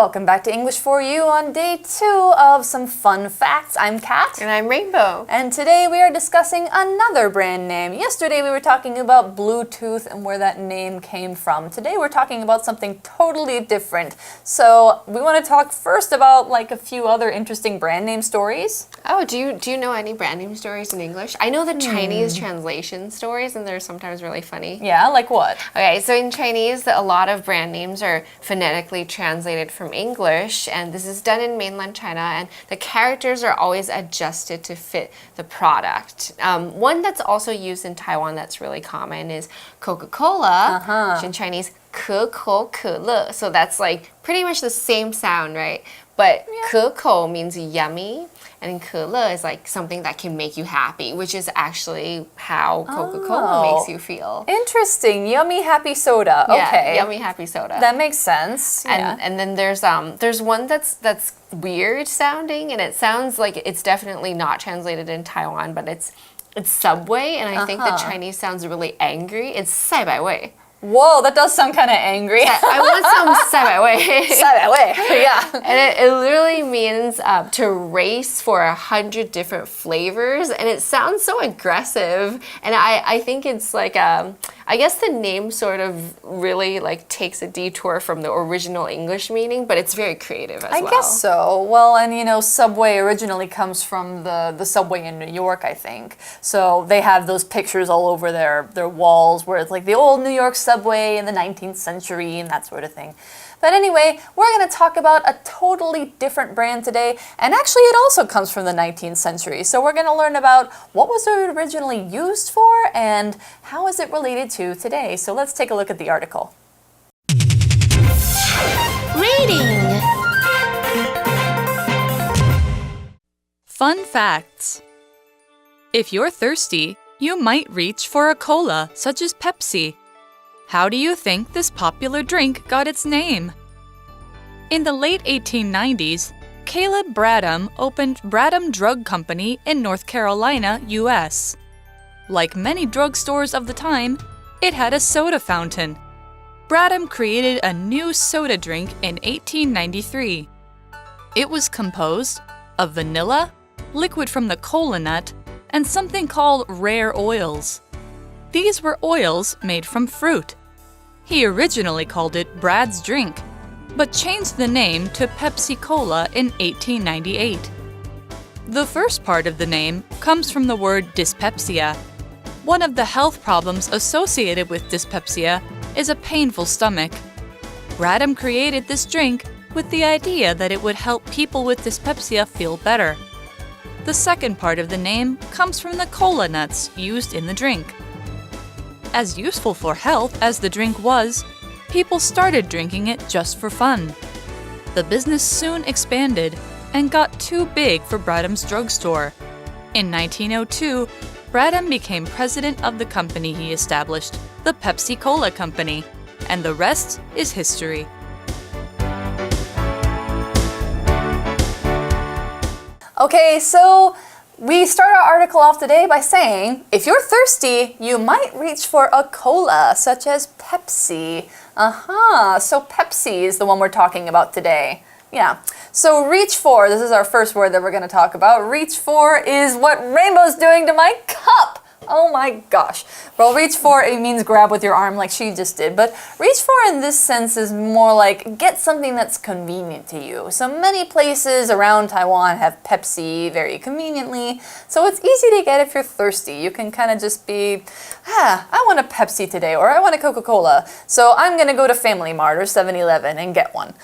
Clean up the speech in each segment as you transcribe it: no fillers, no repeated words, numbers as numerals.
welcome back to English for You on day 2 of some fun facts. I'm Kat. And I'm Rainbow. And today we are discussing another brand name. Yesterday we were talking about Bluetooth and where that name came from. Today we're talking about something totally different. So we want to talk first about like a few other interesting brand name stories. Oh, do you know any brand name stories in English? I know the Chinese translation stories, and they're sometimes really funny. Yeah, like what? Okay, so in Chinese, a lot of brand names are phonetically translated from English, and this is done in mainland China, and the characters are always adjusted to fit the product. One that's also used in Taiwan that's really common is Coca-Cola, which in Chinese, 可口可乐. So that's like pretty much the same sound, right? But 可口 means yummy, and 可乐 is like something that can make you happy, which is actually how Coca-Cola makes you feel. Interesting. Yummy happy soda. Yeah, Okay. yummy happy soda. That makes sense. Yeah. And then there's one that's weird sounding, and it sounds like it's definitely not translated in Taiwan, but it's Subway, and I think the Chinese sounds really angry. It's 赛百味. Whoa, that does sound kind of angry. I want some 赛百味. 赛百味. Yeah. And it literally means to race for 100 different flavors, and it sounds so aggressive. And I think it's like I guess the name sort of really like takes a detour from the original English meaning, but it's very creative as well. I guess so. Well, and you know, Subway originally comes from the subway in New York, I think. So they have those pictures all over their walls where it's like the old New York subway in the 19th century and that sort of thing. But anyway, we're going to talk about a totally different brand today, and actually it also comes from the 19th century. So we're going to learn about what was it originally used for and how is it related to today. So let's take a look at the article. Reading. Fun facts. If you're thirsty, you might reach for a cola, such as Pepsi. How do you think this popular drink got its name? In the late 1890s, Caleb Bradham opened Bradham Drug Company in North Carolina, U.S. Like many drugstores of the time, it had a soda fountain. Bradham created a new soda drink in 1893. It was composed of vanilla, liquid from the cola nut, and something called rare oils. These were oils made from fruit. He originally called it Brad's Drink, but changed the name to Pepsi Cola in 1898. The first part of the name comes from the word dyspepsia. One of the health problems associated with dyspepsia is a painful stomach. Bradham created this drink with the idea that it would help people with dyspepsia feel better. The second part of the name comes from the cola nuts used in the drink. As useful for health as the drink was, people started drinking it just for fun. The business soon expanded and got too big for Bradham's drugstore. In 1902, Bradham became president of the company he established, the Pepsi Cola Company, and the rest is history. Okay, so we start our article off today by saying, if you're thirsty, you might reach for a cola, such as Pepsi. So Pepsi is the one we're talking about today. Yeah, so reach for, this is our first word that we're going to talk about. Reach for is what Rainbow's doing to my cup. Oh my gosh. Well, reach for, it means grab with your arm like she just did. But reach for in this sense is more like get something that's convenient to you. So many places around Taiwan have Pepsi very conveniently. So it's easy to get if you're thirsty. You can kind of just be, I want a Pepsi today, or I want a Coca-Cola. So I'm going to go to Family Mart or 7-Eleven and get one.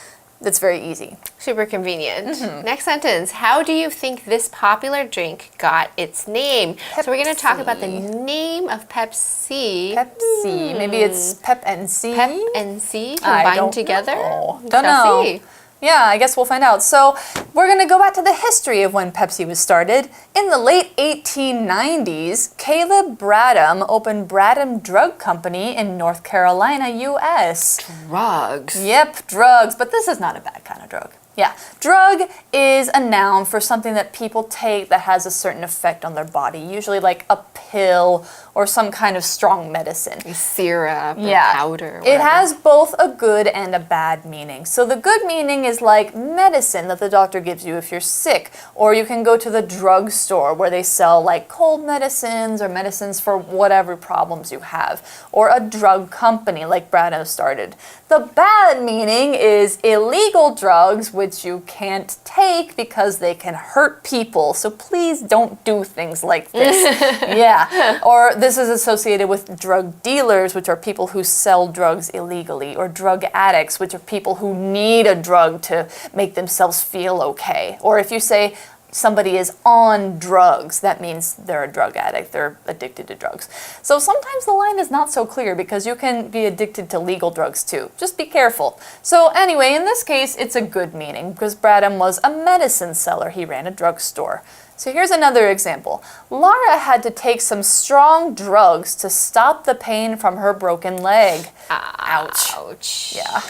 It's very easy. Super convenient. Next sentence. How do you think this popular drink got its name? Pepsi. So we're going to talk about the name of Pepsi. Pepsi. Maybe it's Pep and C. Pep and C I combined don't together? know. Don't know. See. Yeah, I guess we'll find out. So we're going to go back to the history of when Pepsi was started. In the late 1890s, Caleb Bradham opened Bradham Drug Company in North Carolina, U.S. Drugs. Yep, drugs. But this is not a bad kind of drug. Yeah, drug is a noun for something that people take that has a certain effect on their body, usually like a pill or some kind of strong medicine. A syrup or powder. It has both a good and a bad meaning. So the good meaning is like medicine that the doctor gives you if you're sick, or you can go to the drugstore where they sell like cold medicines or medicines for whatever problems you have, or a drug company like Brad started. The bad meaning is illegal drugs, which you can't take because they can hurt people. So please don't do things like this. Yeah. Or this is associated with drug dealers, which are people who sell drugs illegally, or drug addicts, which are people who need a drug to make themselves feel okay. Or if you say somebody is on drugs, that means they're a drug addict, they're addicted to drugs. So sometimes the line is not so clear because you can be addicted to legal drugs too. Just be careful. So anyway, in this case, it's a good meaning because Bradham was a medicine seller. He ran a drugstore. So here's another example. Lara had to take some strong drugs to stop the pain from her broken leg. Ouch. Ouch. Yeah.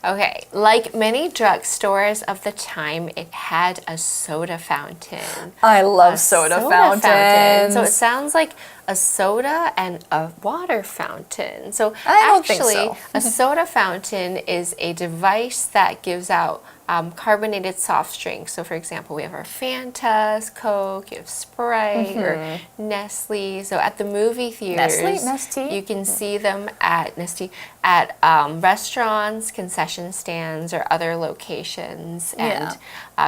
Okay, like many drugstores of the time, it had a soda fountain. I love soda fountains. So it sounds like a soda and a water fountain. So I don't actually, think so. a soda fountain is a device that gives out carbonated soft drinks. So for example, we have our Fantas, Coke, you have Sprite, or Nestle. So at the movie theaters, Nestea? you can see them at restaurants, concession stands, or other locations, and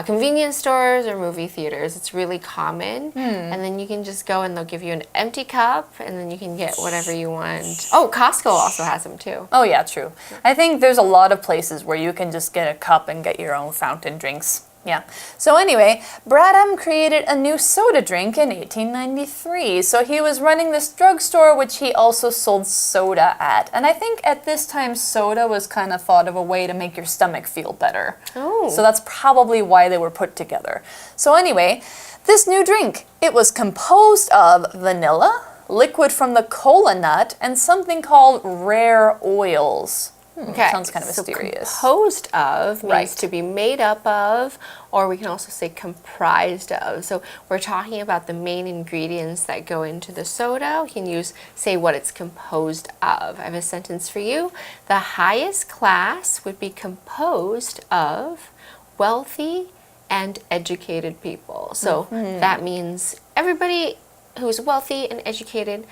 convenience stores or movie theaters. It's really common. And then you can just go and they'll give you an empty cup, and then you can get whatever you want. Oh, Costco also has them too. Oh yeah, true. I think there's a lot of places where you can just get a cup and get your own fountain drinks. Yeah. So anyway, Bradham created a new soda drink in 1893. So he was running this drugstore, which he also sold soda at. And I think at this time, soda was kind of thought of a way to make your stomach feel better. Oh. So that's probably why they were put together. So anyway, this new drink, it was composed of vanilla, liquid from the cola nut, and something called rare oils. Okay, sounds kind of mysterious. So composed of means Right. to be made up of, or we can also say comprised of. So we're talking about the main ingredients that go into the soda. We can say what it's composed of. I have a sentence for you. The highest class would be composed of wealthy and educated people. So that means everybody who's wealthy and educated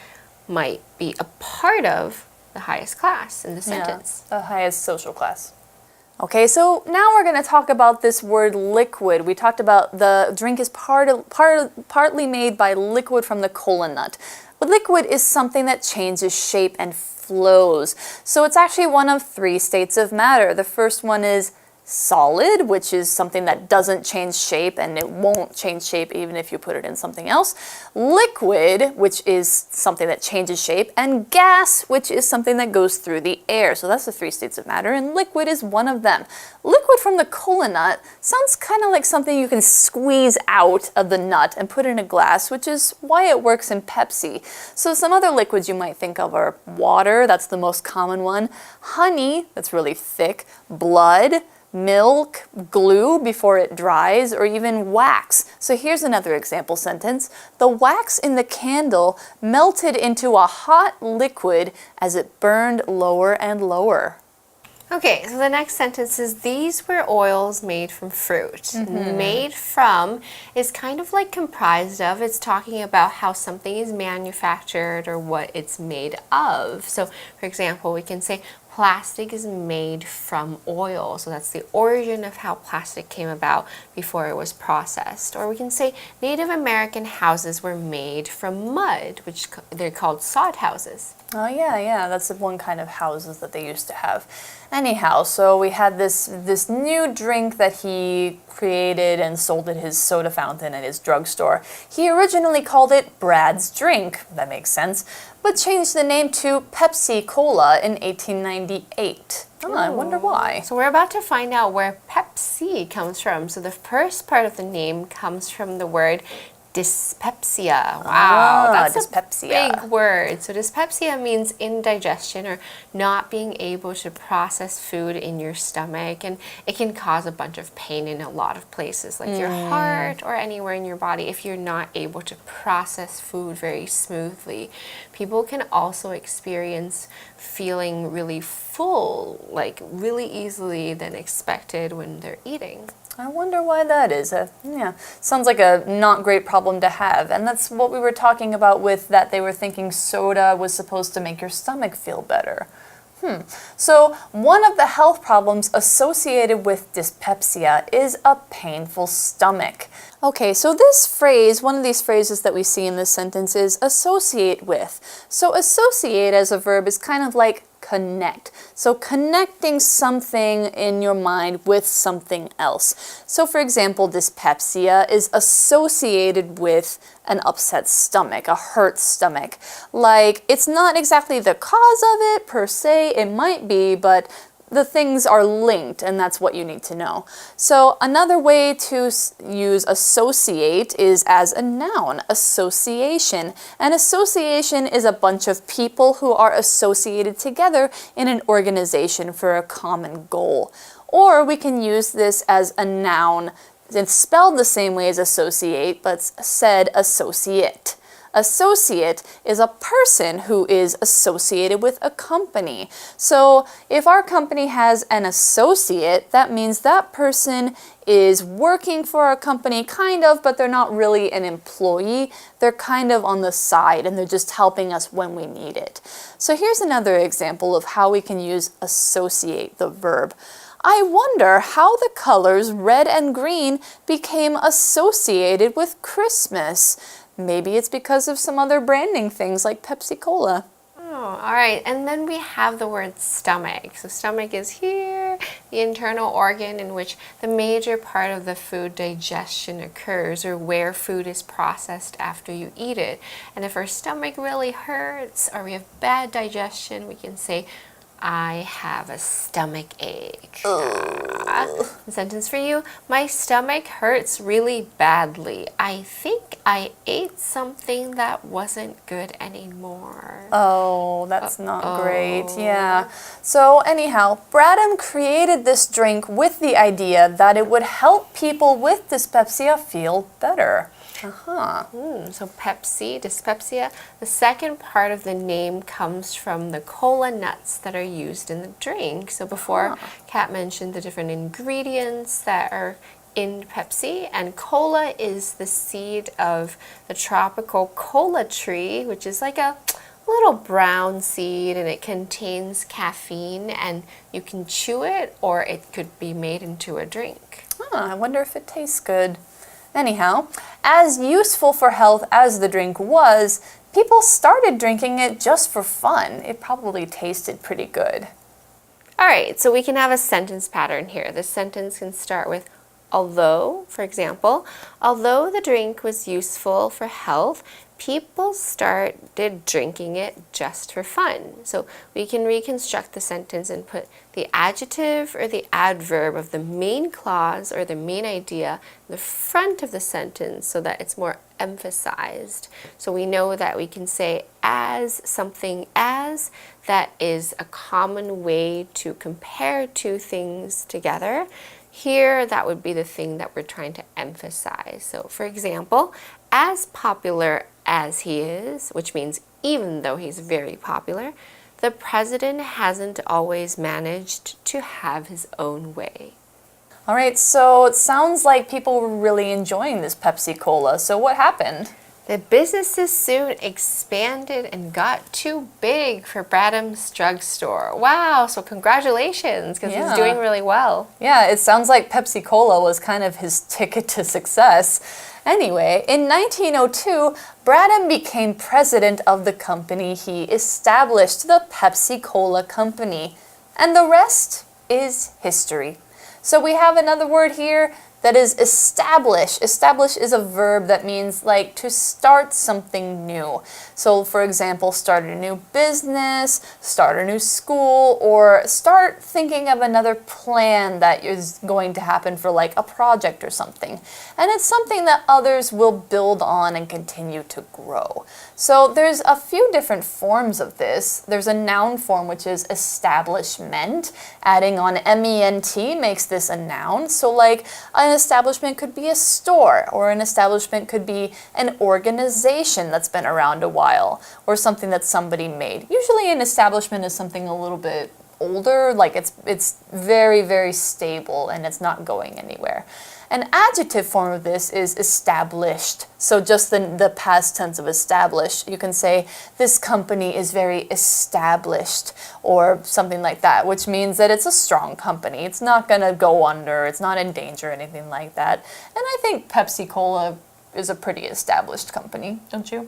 might be a part of the highest class in the sentence. The highest social class. Okay, so now we're going to talk about this word liquid. We talked about the drink is partly made by liquid from the cola nut. But liquid is something that changes shape and flows. So it's actually one of three states of matter. The first one is solid, which is something that doesn't change shape, and it won't change shape even if you put it in something else. Liquid, which is something that changes shape, and gas, which is something that goes through the air. So that's the three states of matter, and liquid is one of them. Liquid from the cola nut sounds kind of like something you can squeeze out of the nut and put in a glass, which is why it works in Pepsi. So some other liquids you might think of are water, that's the most common one, honey, that's really thick, blood, milk, glue before it dries, or even wax. So here's another example sentence. The wax in the candle melted into a hot liquid as it burned lower and lower. Okay, so the next sentence is these were oils made from fruit. Made from is kind of like comprised of. It's talking about how something is manufactured or what it's made of. So for example, we can say plastic is made from oil. So that's the origin of how plastic came about before it was processed. Or we can say Native American houses were made from mud, which they're called sod houses. Oh yeah, that's one kind of houses that they used to have. Anyhow, so we had this new drink that he created and sold at his soda fountain at his drugstore. He originally called it Brad's Drink, that makes sense, but changed the name to Pepsi Cola in 1898. Oh, I wonder why. So we're about to find out where Pepsi comes from. So the first part of the name comes from the word dyspepsia. Wow, that's dyspepsia. a big word. So dyspepsia means indigestion or not being able to process food in your stomach, and it can cause a bunch of pain in a lot of places like your heart or anywhere in your body if you're not able to process food very smoothly. People can also experience feeling really full, like really easily than expected when they're eating. I wonder why that is. Yeah, sounds like a not great problem to have. And that's what we were talking about with that they were thinking soda was supposed to make your stomach feel better. So one of the health problems associated with dyspepsia is a painful stomach. Okay, so this phrase, one of these phrases that we see in this sentence is associate with. So associate as a verb is kind of like connect. So connecting something in your mind with something else. So for example, dyspepsia is associated with an upset stomach, a hurt stomach. Like, it's not exactly the cause of it per se, it might be, but the things are linked, and that's what you need to know. So another way to use associate is as a noun, association. And association is a bunch of people who are associated together in an organization for a common goal. Or we can use this as a noun. It's spelled the same way as associate, but said associate. Associate is a person who is associated with a company. So if our company has an associate, that means that person is working for our company, kind of, but they're not really an employee. They're kind of on the side, and they're just helping us when we need it. So here's another example of how we can use associate, the verb. I wonder how the colors red and green became associated with Christmas. Maybe it's because of some other branding things like Pepsi Cola. Oh, all right. And then we have the word stomach. So stomach is here, the internal organ in which the major part of the food digestion occurs, or where food is processed after you eat it. And if our stomach really hurts or we have bad digestion, we can say, I have a stomach ache. Sentence for you. My stomach hurts really badly. I think I ate something that wasn't good anymore. Oh, that's not great. Yeah. So anyhow, Bradham created this drink with the idea that it would help people with dyspepsia feel better. So Pepsi, dyspepsia. The second part of the name comes from the cola nuts that are used in the drink. So before, Kat mentioned the different ingredients that are in Pepsi, and cola is the seed of the tropical cola tree, which is like a little brown seed, and it contains caffeine, and you can chew it or it could be made into a drink. I wonder if it tastes good. Anyhow, as useful for health as the drink was, people started drinking it just for fun. It probably tasted pretty good. All right, so we can have a sentence pattern here. This sentence can start with although, for example, although the drink was useful for health, people started drinking it just for fun. So we can reconstruct the sentence and put the adjective or the adverb of the main clause or the main idea in the front of the sentence so that it's more emphasized. So we know that we can say as something as, that is a common way to compare two things together. Here, that would be the thing that we're trying to emphasize. So, for example, as popular as he is, which means even though he's very popular, the president hasn't always managed to have his own way. All right, so it sounds like people were really enjoying this Pepsi Cola. So what happened? The businesses soon expanded and got too big for Bradham's drugstore. Wow, so congratulations, because he's doing really well. Yeah, it sounds like Pepsi Cola was kind of his ticket to success. Anyway, in 1902, Bradham became president of the company he established, the Pepsi Cola Company. And the rest is history. So we have another word here, that is establish. Establish is a verb that means like to start something new. So for example, start a new business, start a new school, or start thinking of another plan that is going to happen for like a project or something. And it's something that others will build on and continue to grow. So there's a few different forms of this. There's a noun form, which is establishment. Adding on ment makes this a noun. So like an establishment could be a store, or an establishment could be an organization that's been around a while, or something that somebody made. Usually an establishment is something a little bit older, like it's very, very stable and it's not going anywhere. An adjective form of this is established. So just the past tense of established. You can say, this company is very established, or something like that, which means that it's a strong company. It's not going to go under. It's not in danger or anything like that. And I think Pepsi-Cola is a pretty established company, don't you?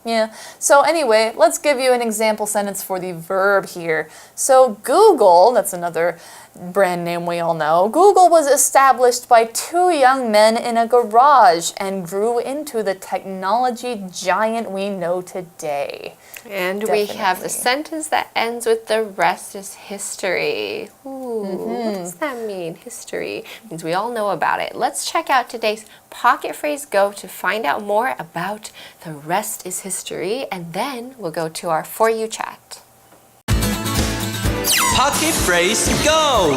Yeah. So anyway, let's give you an example sentence for the verb here. So Google, that's another brand name we all know. Google was established by two young men in a garage and grew into the technology giant we know today. And we have the sentence that ends with the rest is history. Ooh, what does that mean? History means we all know about it. Let's check out today's Pocket Phrase Go to find out more about the rest is history, and then we'll go to our For You chat. Pocket Phrase Go!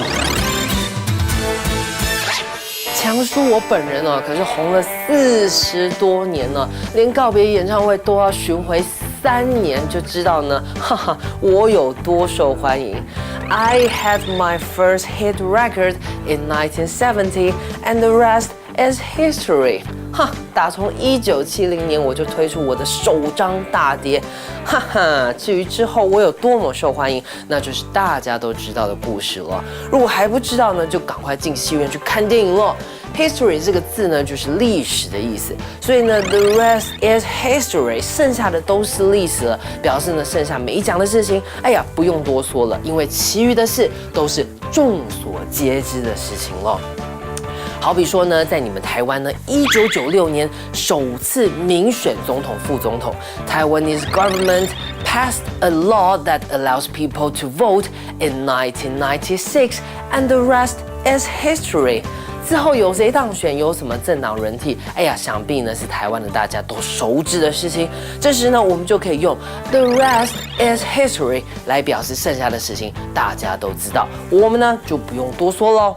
强叔我本人呢，可是红了40多年了，连告别演唱会都要巡回3年，就知道呢，哈哈，我有多受欢迎。I had my first hit record in 1970, and the rest is history. 哈，打从1970年我就推出我的首张大碟，哈哈。至于之后我有多么受欢迎，那就是大家都知道的故事了。如果还不知道呢，就赶快进戏院去看电影了。History 这个字呢，就是历史的意思，所以呢 ，the rest is history， 剩下的都是历史了，表示呢，剩下没讲的事情，哎呀，不用多说了，因为其余的事都是众所皆知的事情了。好比说呢，在你们台湾呢，1996年首次民选总统、副总统 ，Taiwanese government passed a law that allows people to vote in 1996, and the rest is history. 之后有谁当选，有什么政党轮替，哎呀，想必呢是台湾的大家都熟知的事情。这时呢，我们就可以用 the rest is history 来表示剩下的事情大家都知道，我们呢就不用多说喽。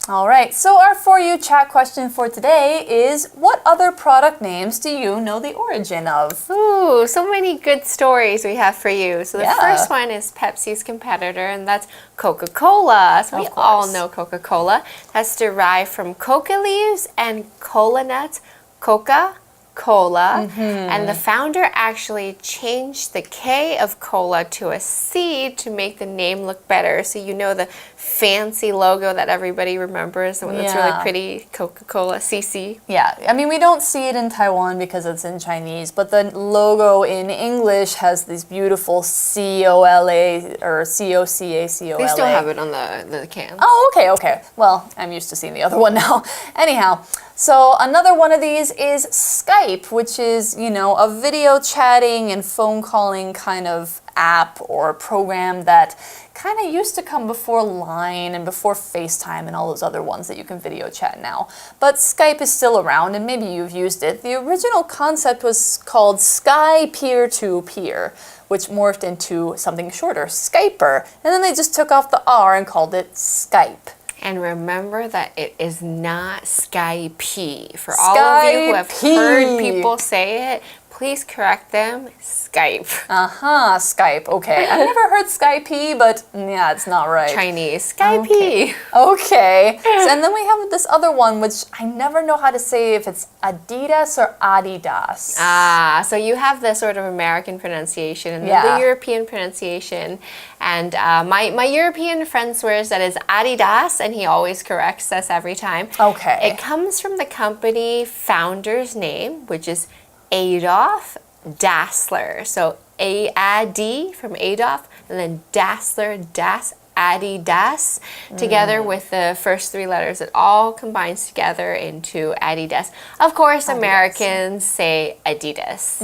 All right, so our For You chat question for today is, what other product names do you know the origin of? Ooh, so many good stories we have for you. So the first one is Pepsi's competitor, and that's Coca-Cola. So we all know Coca-Cola. That's derived from coca leaves and cola nuts, Coca-Cola. And the founder actually changed the K of cola to a C to make the name look better. So you know the fancy logo that everybody remembers, the one that's really pretty, Coca-Cola, CC. Yeah, I mean, we don't see it in Taiwan because it's in Chinese, but the logo in English has these beautiful C-O-L-A or C-O-C-A-C-O-L-A. They still have it on the can. Oh, okay. Well, I'm used to seeing the other one now. Anyhow, so another one of these is Skype, which is, you know, a video chatting and phone calling kind of app or program that kind of used to come before Line and before FaceTime and all those other ones that you can video chat now. But Skype is still around, and maybe you've used it. The original concept was called Sky Peer-to-Peer, which morphed into something shorter, Skyper. And then they just took off the R and called it Skype. And remember that it is not Skype. For all of you who have heard people say it, Please correct them. Skype. Skype. Okay. I've never heard Skype, but yeah, it's not right. Chinese. Skype. Okay. And then we have this other one, which I never know how to say if it's Adidas or Adidas. So you have the sort of American pronunciation and Yeah. the European pronunciation. And my European friend swears that it's Adidas, and he always corrects us every time. Okay. It comes from the company founder's name, which is Adolf Dassler. So A-D from Adolf, and then Dassler, Adidas, together with the first three letters. It all combines together into Adidas. Of course, Americans say Adidas.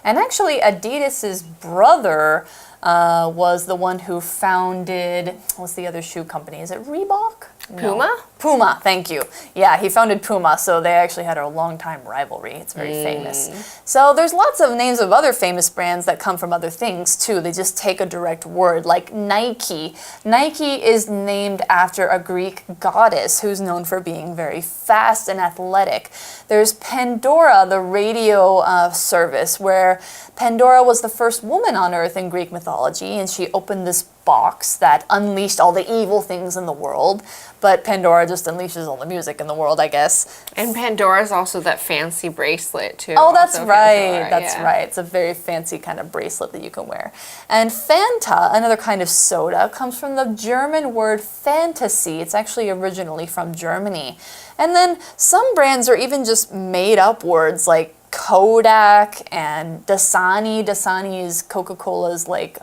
And actually, Adidas's brother was the one who founded, what's the other shoe company? Is it Reebok? Puma? Puma, thank you. Yeah, he founded Puma, so they actually had a long time rivalry. It's very famous. So there's lots of names of other famous brands that come from other things too. They just take a direct word, like Nike. Nike is named after a Greek goddess who's known for being very fast and athletic. There's Pandora, the radio service, where Pandora was the first woman on Earth in Greek mythology, and she opened this box that unleashed all the evil things in the world. But Pandora just unleashes all the music in the world, I guess. And Pandora's also that fancy bracelet too. Oh, that's also right. Pandora, That's right. It's a very fancy kind of bracelet that you can wear. And Fanta, another kind of soda, comes from the German word fantasy. It's actually originally from Germany. And then some brands are even just made up words like Kodak and Dasani. Dasani is Coca-Cola's like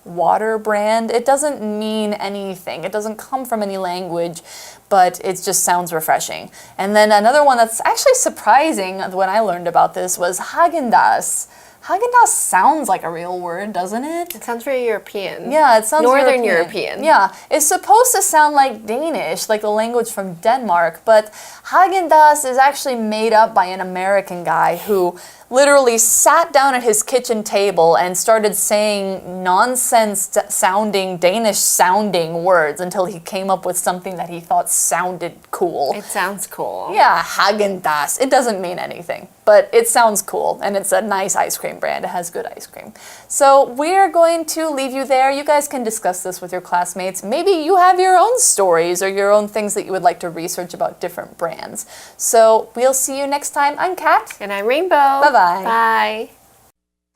water brand. It doesn't mean anything. It doesn't come from any language, but it just sounds refreshing. And then another one that's actually surprising when I learned about this was Haagen-Dazs. Haagen-Dazs sounds like a real word, doesn't it? It sounds very European. Yeah, it sounds Northern European. Yeah, it's supposed to sound like Danish, like the language from Denmark, but Haagen-Dazs is actually made up by an American guy who literally sat down at his kitchen table and started saying nonsense-sounding, Danish-sounding words until he came up with something that he thought sounded cool. It sounds cool. Yeah, Haagen-Dazs. It doesn't mean anything, but it sounds cool, and it's a nice ice cream brand. It has good ice cream. So we're going to leave you there. You guys can discuss this with your classmates. Maybe you have your own stories or your own things that you would like to research about different brands. So we'll see you next time. I'm Kat. And I'm Rainbow. Bye-bye. Bye.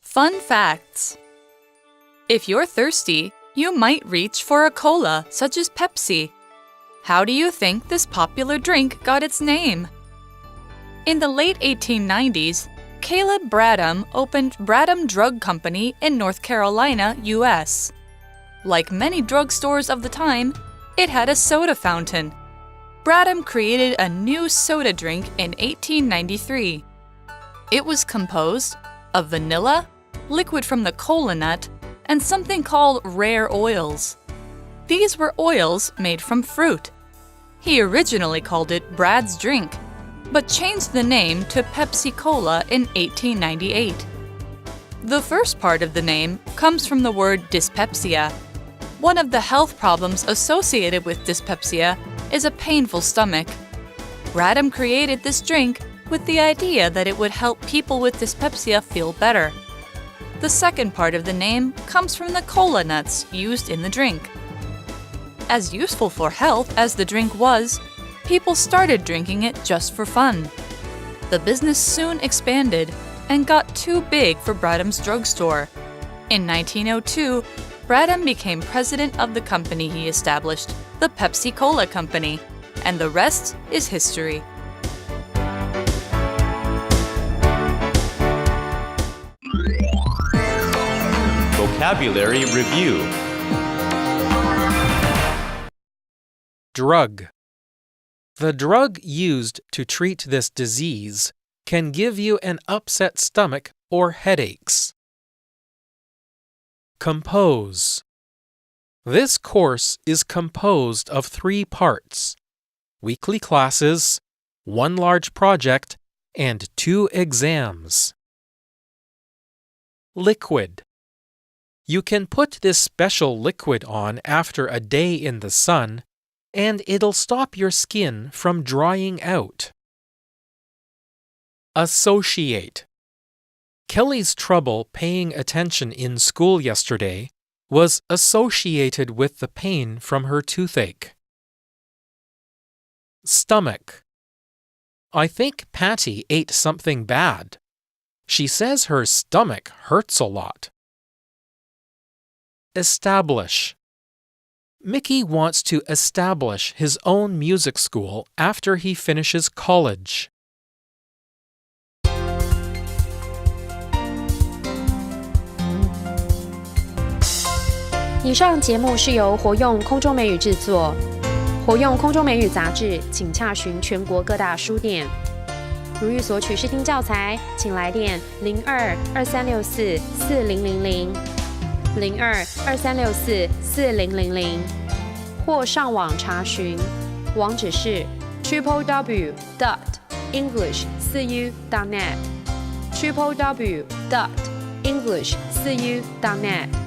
Fun facts. If you're thirsty, you might reach for a cola, such as Pepsi. How do you think this popular drink got its name? In the late 1890s, Caleb Bradham opened Bradham Drug Company in North Carolina, U.S. Like many drugstores of the time, it had a soda fountain. Bradham created a new soda drink in 1893. It was composed of vanilla, liquid from the cola nut, and something called rare oils. These were oils made from fruit. He originally called it Brad's Drink, but changed the name to Pepsi Cola in 1898. The first part of the name comes from the word dyspepsia. One of the health problems associated with dyspepsia is a painful stomach. Bradham created this drink with the idea that it would help people with dyspepsia feel better. The second part of the name comes from the cola nuts used in the drink. As useful for health as the drink was, people started drinking it just for fun. The business soon expanded and got too big for Bradham's drugstore. In 1902, Bradham became president of the company he established, the Pepsi Cola Company, and the rest is history. Vocabulary Review. Drug. The drug used to treat this disease can give you an upset stomach or headaches. Compose. This course is composed of 3 parts: weekly classes, 1 large project, and 2 exams. Liquid. You can put this special liquid on after a day in the sun, and it'll stop your skin from drying out. Associate. Kelly's trouble paying attention in school yesterday was associated with the pain from her toothache. Stomach. I think Patty ate something bad. She says her stomach hurts a lot. Establish. Mickey wants to establish his own music school after he finishes college. 以上节目是由活用空中美语制作。活用空中美语杂志，请洽询全国各大书店。如欲索取试听教材，请来电02-2364-4000 02-2364-4000，或上网查询，网址是 www.english4u.net www.english4u.net